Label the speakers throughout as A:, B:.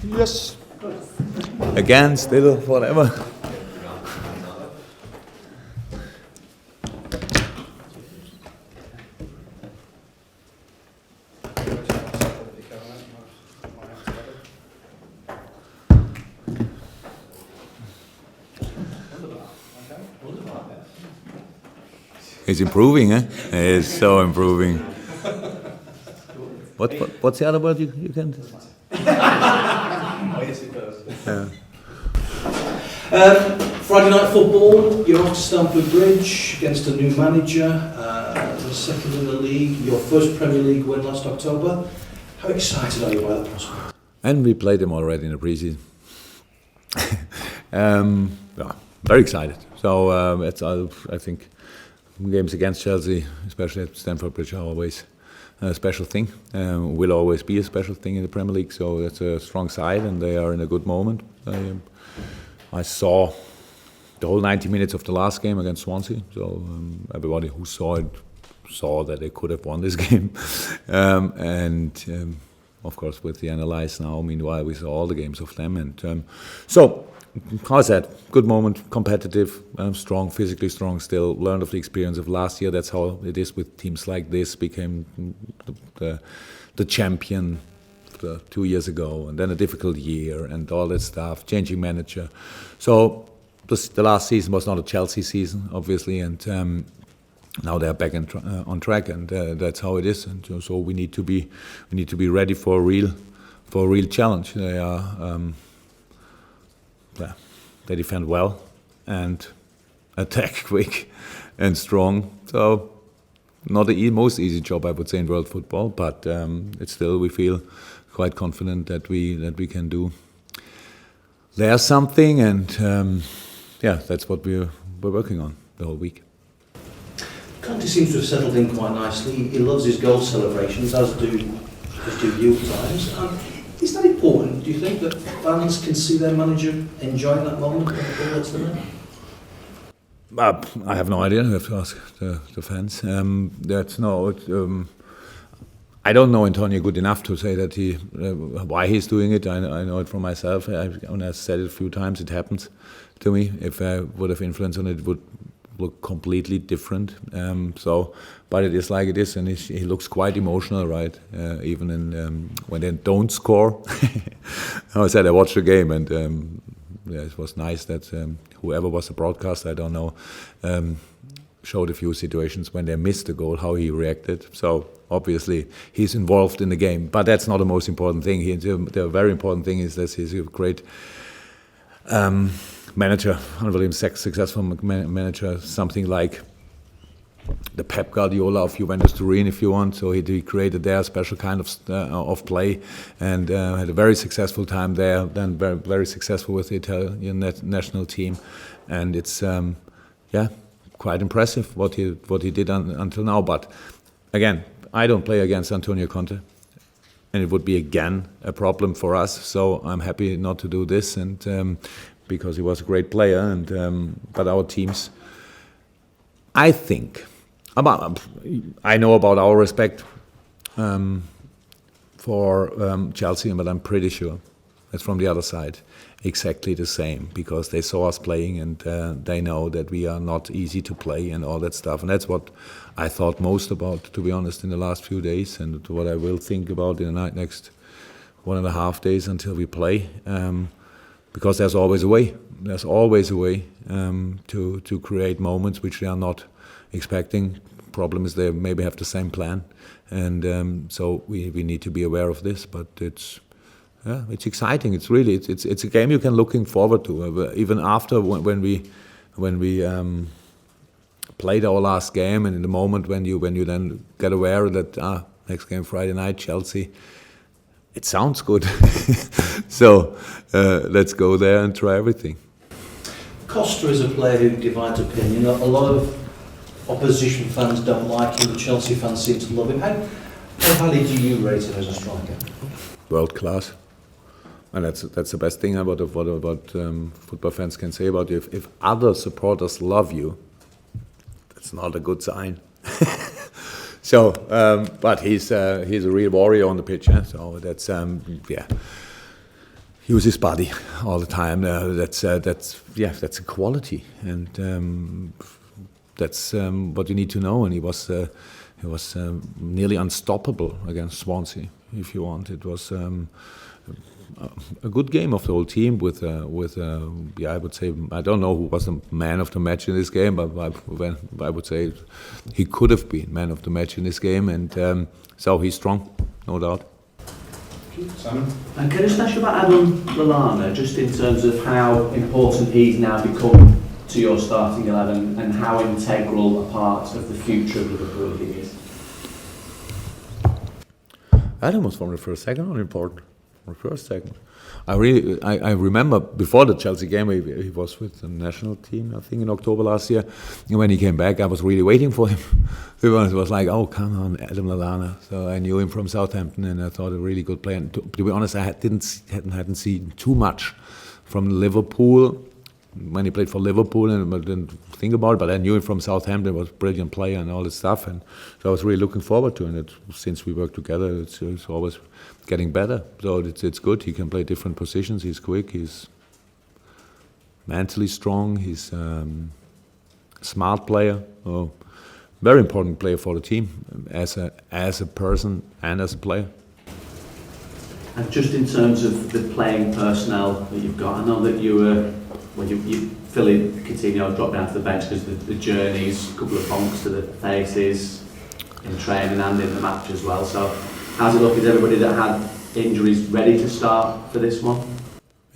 A: Yes. Again, still, whatever. He's improving, eh? He's so improving. What's the other word you can?
B: Friday night football, you're off to Stamford Bridge against a new manager, the second in the league, your first Premier League win last October. How excited are you by the prospect?
A: And we played them already in the preseason. Yeah, very excited. So I think games against Chelsea, especially at Stamford Bridge, are always a special thing. Will always be a special thing in the Premier League. So that's a strong side, and they are in a good moment. I saw the whole 90 minutes of the last game against Swansea. So everybody who saw it saw that they could have won this game. Of course, with the analyze now, meanwhile, we saw all the games of them. And so, how is that? Good moment, competitive, strong, physically strong still, learned of the experience of last year. That's how it is with teams like this, became the champion 2 years ago, and then a difficult year and all that stuff, changing manager. So the last season was not a Chelsea season, obviously, and now they are back on track, and that's how it is. And so we need to be ready for a real challenge. They are they defend well and attack quick and strong. So not the most easy job, I would say, in world football, but it's still, we feel quite confident that we can do there's something, and that's what we're working on the whole week.
B: Conte seems to have settled in quite nicely. He loves his goal celebrations, as do you at times. Is that important? Do you think that fans can see their manager enjoying that moment when the ball hits the net?
A: I have no idea. I have to ask the fans. I don't know Antonio good enough to say that why he's doing it. I know it from myself. When I said it a few times, it happens to me. If I would have influence on it, it would look completely different. But it is like it is, and he looks quite emotional, right? Even when they don't score. I said I watched the game, and it was nice that whoever was the broadcaster, I don't know, showed a few situations when they missed the goal, how he reacted. So obviously he's involved in the game, but that's not the most important thing. The very important thing is that he's a great manager, unbelievably successful manager, something like the Pep Guardiola of Juventus Turin, if you want. So he created their special kind of play, and had a very successful time there. Then very, very successful with the Italian national team, and it's quite impressive what he did until now. But again, I don't play against Antonio Conte, and it would be again a problem for us. So I'm happy not to do this, and because he was a great player, and but our teams, I think, I know about our respect for Chelsea, but I'm pretty sure it's from the other side exactly the same, because they saw us playing, and they know that we are not easy to play and all that stuff. And that's what I thought most about, to be honest, in the last few days, and what I will think about in the next 1.5 days until we play. Because there's always a way. There's always a way to create moments which they are not expecting. Problem is they maybe have the same plan, and so we need to be aware of this. But it's exciting. It's really it's a game you can looking forward to. Even after when we played our last game, and in the moment when you then get aware that next game Friday night Chelsea. It sounds good. So let's go there and try everything.
B: Costa is a player who divides opinion. A lot of opposition fans don't like him. The Chelsea fans seem to love him. How highly do you rate him as a striker?
A: World class. And that's the best thing about football fans can say about you. If other supporters love you, that's not a good sign. So, but he's a real warrior on the pitch. So that's use his body all the time. That's a quality, and that's what you need to know. And he was nearly unstoppable against Swansea, if you want. It was a good game of the whole team. I would say, I don't know who was the man of the match in this game, but I would say he could have been man of the match in this game, and so he's strong, no doubt.
C: Simon? And can I just ask you about Adam Lallana, just in terms of how important he's now become to your starting 11 and how integral a part of the future of Liverpool he is?
A: Adam was from the first second on important. From the first second. I remember before the Chelsea game, he was with the national team, I think in October last year. And when he came back, I was really waiting for him. It was like, oh, come on, Adam Lallana. So I knew him from Southampton, and I thought a really good player. And to be honest, I hadn't seen too much from Liverpool when he played for Liverpool, and I didn't think about it. But I knew him from Southampton. He was a brilliant player and all this stuff, and so I was really looking forward to it. Since we worked together, it's always getting better. So it's good. He can play different positions. He's quick. He's mentally strong. He's a smart player. Oh, very important player for the team as a person and as a player.
C: And just in terms of the playing personnel that you've got, I know that you Philly Coutinho dropped down to the bench because of the journeys, a couple of bonks to the faces in training and in the match as well. So how's it look? Is everybody that had injuries ready to start for this one?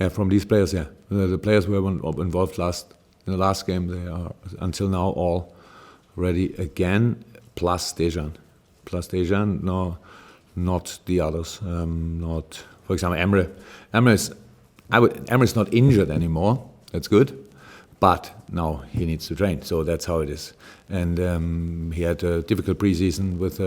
A: Yeah, from these players, yeah. The players who were involved in the last game, they are until now all ready again, plus Dejan. No, not the others. Not, for example, Emre. Emre's not injured anymore. That's good. But now he needs to train, so that's how it is. And he had a difficult preseason with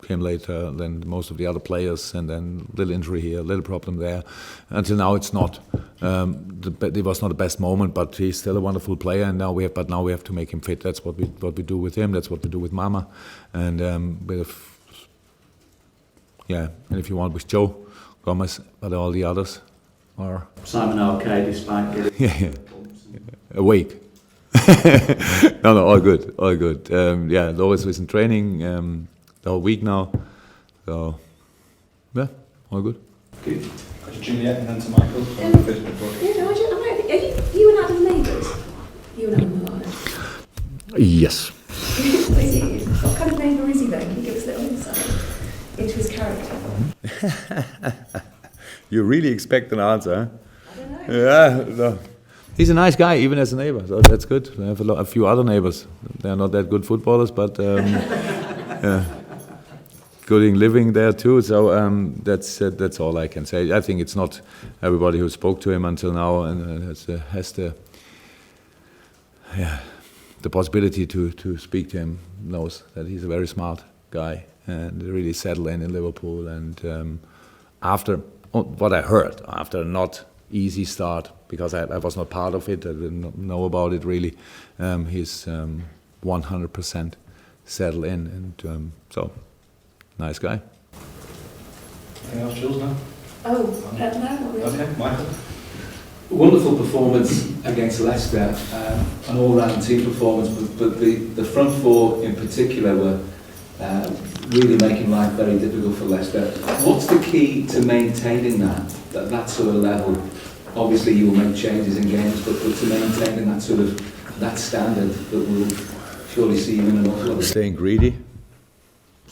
A: came later than most of the other players, and then a little injury here, a little problem there. Until now, it's not. It was not the best moment, but he's still a wonderful player. And now we have to make him fit. That's what we do with him. That's what we do with Mama, and and if you want with Joe Gomez, but all the others are
C: Simon okay despite getting
A: awake. No, all good. Lois was in training the whole week now, so yeah, all good.
C: Good.
D: Juliet and then to Michael.
E: Are you and Adam neighbours? You and Adam Lallana?
A: Yes.
E: What kind of neighbour is he then? Can you give us a little insight into his character?
A: You really expect an answer, huh?
E: I don't know.
A: Yeah, no. He's a nice guy, even as a neighbor, so that's good. I have a few other neighbors. They're not that good footballers, but good in living there too. So that's all I can say. I think it's not everybody who spoke to him until now and has the possibility to speak to him knows that he's a very smart guy and really settled in Liverpool. And after what I heard, after a not easy start, because I was not part of it, I didn't know about it really, he's 100% settled in, and so nice guy.
D: Anything else, Jules, now?
E: Oh, no, not really.
D: Okay, Michael?
F: Wonderful performance against Leicester, an all-round team performance, but the front four in particular were really making life very difficult for Leicester. What's the key to maintaining that sort of level? Obviously you will make changes in games, but to maintaining that standard that will surely see you in an awful lot.
A: Staying greedy.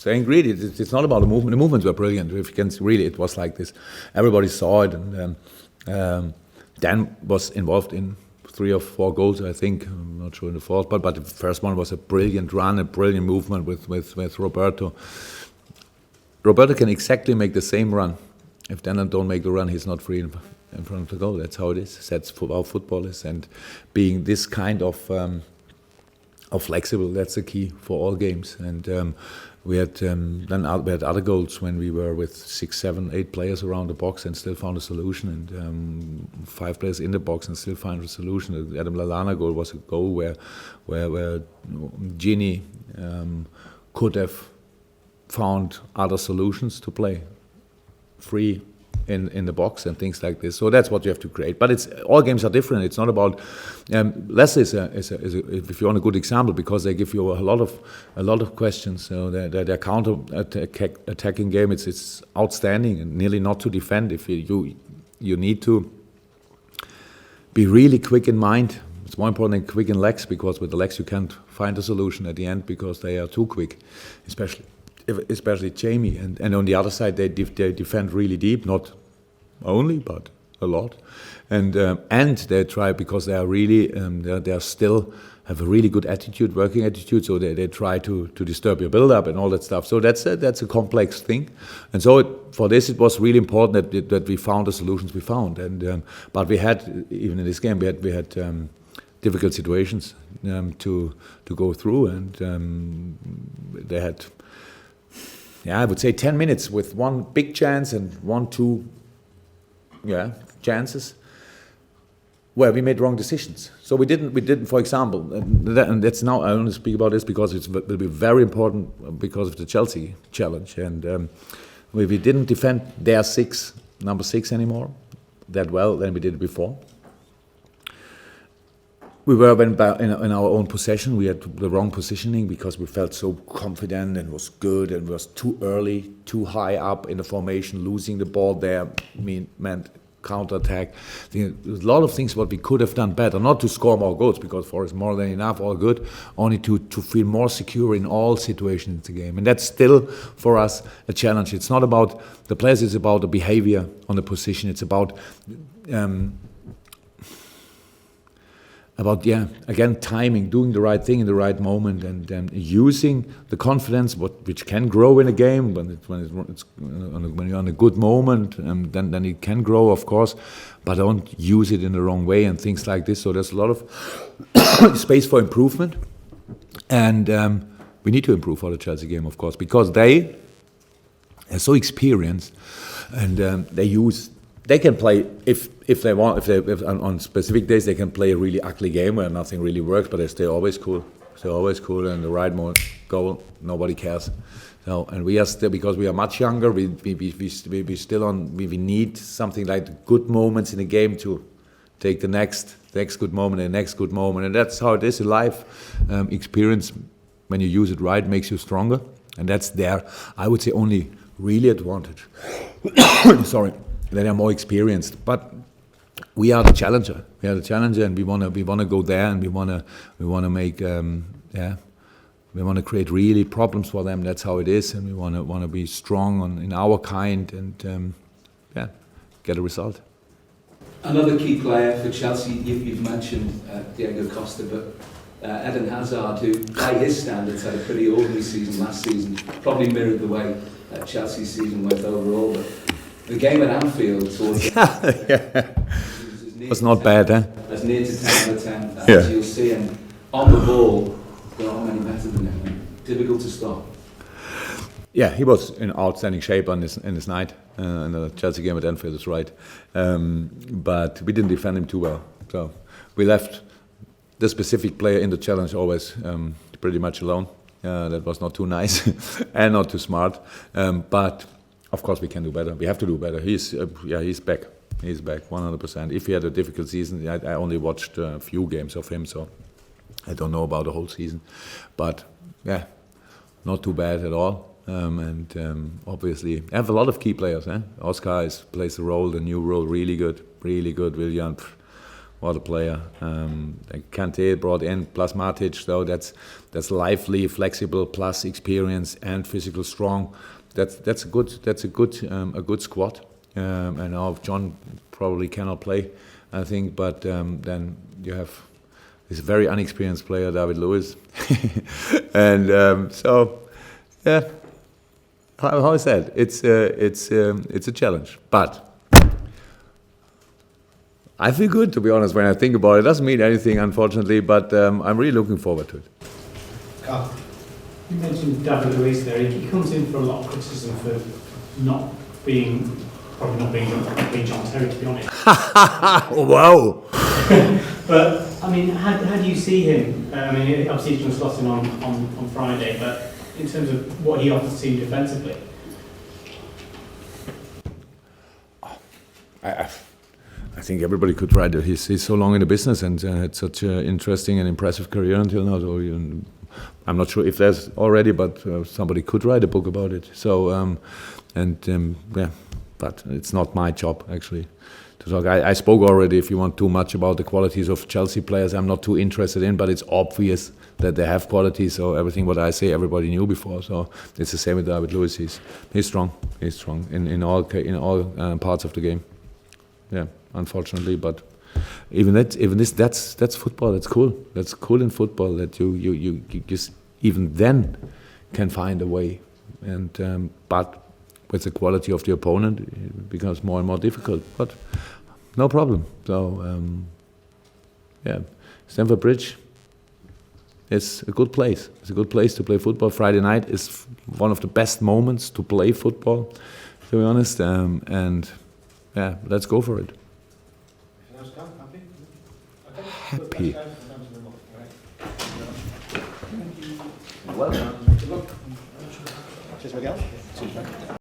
A: It's not about the movement. The movements were brilliant. If you can really, it was like this. Everybody saw it, and Dan was involved in 3 or 4 goals, I think. I'm not sure in the fourth, but the first one was a brilliant run, a brilliant movement with Roberto. Roberto can exactly make the same run. If Dan don't make the run, he's not free in front of the goal. That's how it is. That's how football is, and being this kind of flexible, that's the key for all games. And we had other goals when we were with 6, 7, 8 players around the box and still found a solution, and 5 players in the box and still found a solution. The Adam Lallana goal was a goal where Gini could have found other solutions to play free in the box and things like this. So that's what you have to create. But all games are different. It's not about Leicester is if you want a good example, because they give you a lot of questions. So their counter attacking game, it's outstanding and nearly not to defend. If you need to be really quick in mind. It's more important than quick in legs, because with the legs you can't find a solution at the end because they are too quick, especially Jamie. And on the other side, they defend really deep, not only, but a lot. And they try, because they are really, they are still have a really good attitude, working attitude, so they try to disturb your build-up and all that stuff. So that's a complex thing. And so for this, it was really important that we found the solutions we found. And but we had, even in this game, we had difficult situations to go through, and they had, I would say 10 minutes with one big chance and 1-2 chances where we made wrong decisions. So we didn't, for example, and that's now, I only speak about this because it will be very important because of the Chelsea challenge, and we didn't defend their number 6 anymore that well than we did before. We were in our own possession. We had the wrong positioning because we felt so confident and was good, and was too early, too high up in the formation. Losing the ball there meant counter-attack. There's a lot of things what we could have done better. Not to score more goals, because for us more than enough, all good. Only to feel more secure in all situations in the game. And that's still for us a challenge. It's not about the players, it's about the behavior on the position. It's about again, timing, doing the right thing in the right moment, and using the confidence which can grow in a game when you're on a good moment, then it can grow, of course, but don't use it in the wrong way and things like this. So there's a lot of space for improvement, and we need to improve for the Chelsea game, of course, because they are so experienced, and they can play if they want. If on specific days they can play a really ugly game where nothing really works, but they stay always cool. And the right goal, nobody cares. So, and we are still, because we are much younger. We need something like good moments in the game to take the next good moment and the next good moment, and that's how it is in life. Experience, when you use it right, makes you stronger, and that's their, I would say, only really advantage. Sorry. They are more experienced, but we are the challenger. And we want to go there, and we want to make we want to create really problems for them. That's how it is, and we want to be strong in our kind, and get a result.
F: Another key player for Chelsea, you've mentioned Diego Costa, but Eden Hazard, who by his standards had a pretty ordinary season last season, probably mirrored the way Chelsea's season went overall. But the game at Anfield towards
A: was not bad, eh?
F: As near to 10 out of 10 as you'll see, and on the ball, there aren't many better than him. Difficult to stop.
A: Yeah, he was in outstanding shape in this night. In the Chelsea game at Anfield, is right. But we didn't defend him too well. So we left the specific player in the challenge always pretty much alone. That was not too nice and not too smart. But of course, we can do better. We have to do better. He's back. He's back 100%. If he had a difficult season, I only watched a few games of him, so I don't know about the whole season. But not too bad at all. Obviously, I have a lot of key players. Oscar plays the new role, really good. Willian, what a player. Kante brought in, plus Matic, so that's lively, flexible, plus experience and physical strong. That's a good squad. And now John probably cannot play, I think, but then you have this very unexperienced player, David Luiz, and how is that? It's a challenge, but I feel good, to be honest, when I think about it. It doesn't mean anything, unfortunately, but I'm really looking forward to it.
G: Carl, you mentioned David Luiz there. He comes in for a lot of criticism for probably not being John Terry, to be honest.
A: Wow!
G: But I mean, how do you see him? I mean, obviously he's just lost him on Friday, but in terms of what he offers the team defensively.
A: I think everybody could write it. He's so long in the business and had such an interesting and impressive career until now. So I'm not sure if there's already, but somebody could write a book about it. So yeah, but it's not my job actually to talk. I spoke already. If you want too much about the qualities of Chelsea players, I'm not too interested in. But it's obvious that they have qualities. So everything what I say, everybody knew before. So it's the same with David Luiz. He's strong. He's strong in all parts of the game. Yeah, unfortunately, but even that's football. That's cool. That's cool in football that you just even then can find a way, and but with the quality of the opponent, it becomes more and more difficult. But no problem. So yeah, Stamford Bridge. It's a good place. It's a good place to play football. Friday night is one of the best moments to play football, to be honest. And yeah, let's go for it. Happy.
D: Well done. Cheers, Miguel.